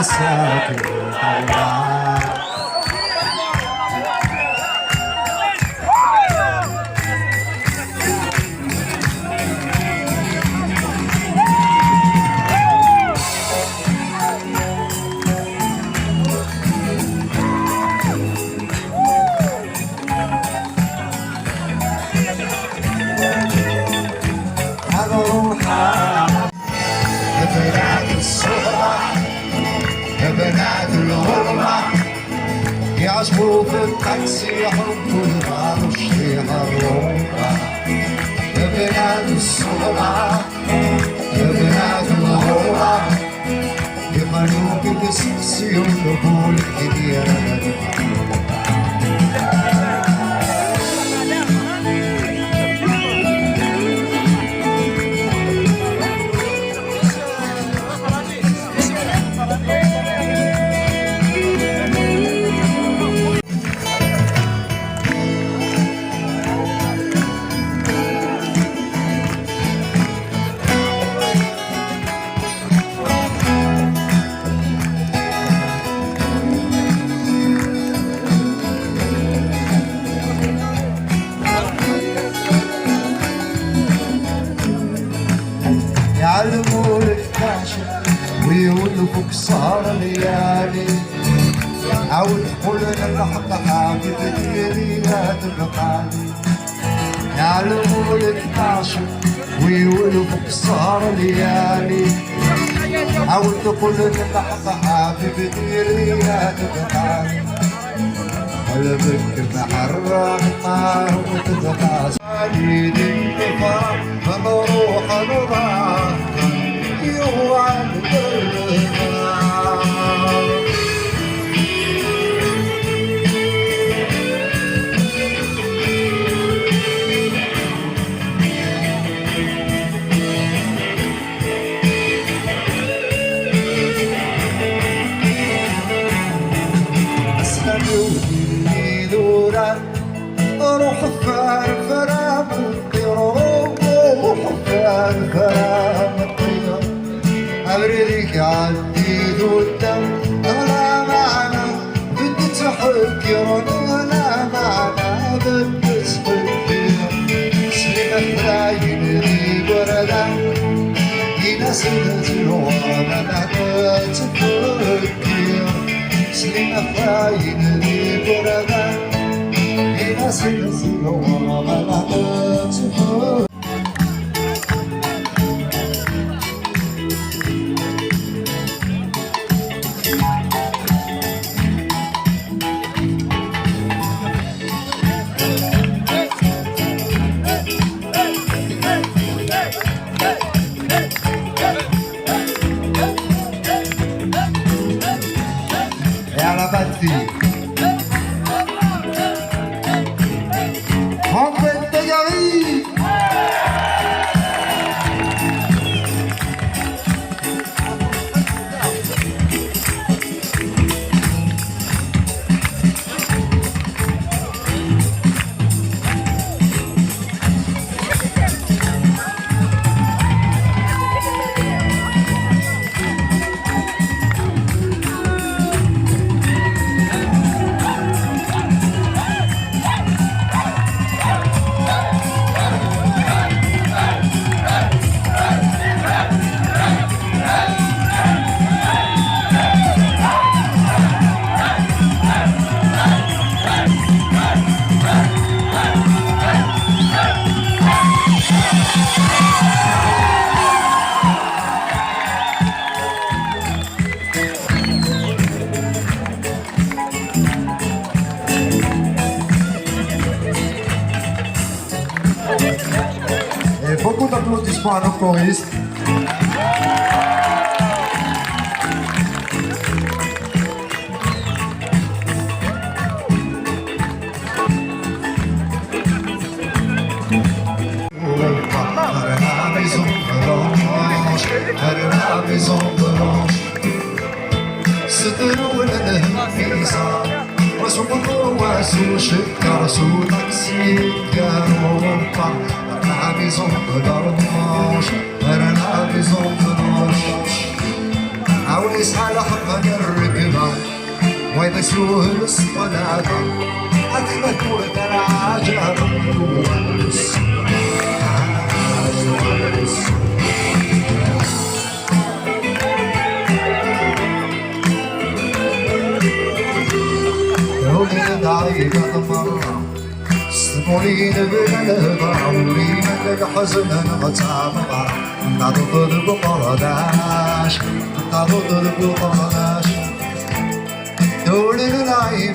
مساك الحياة. يعجبوا في التاكسي يحبوا الغار وشيها الروحة. يا بنات الصغرى يا بنات الغرة يغنوا بالسكسي يطلبوا الهدية. يعلموا الكاشف ويولفوا كسار ليالي. عاود تقولنا الحق حبيب ديالي لا تبقالي. يعلموا الكاشف ويولفوا كسار ليالي. عاود تقولنا الحق حبيب ديالي لا تبقالي. قلبك محرق نار وتتقاس عيد النفاق مروح نضاع يوعد روح فرفرة مطير روح فرفرة مطير أبردك عديد والدم ولا معنى بدي تحكر ولا معنى بدي تحكر. سلمة فلاين ذي بردة يناس الزلوان أنا تفكر. سلمة فلاين ذي بردة يناس الزلوان أنا تفكر. يا لبتي حب التجاري Et beaucoup d'applaudissements à nos choristes. Sous شكر سودك سيكر ومطع أنا بزوم بدرماش أنا بزوم بدرماش عاوز على حقن الركبة وإذا سوه الصلاة أكلت وتراجع بس يومي دعينا مرة سمولين بالهبة ولين الحزن نغتابة نضد البقرداش نضد البقرداش دول العين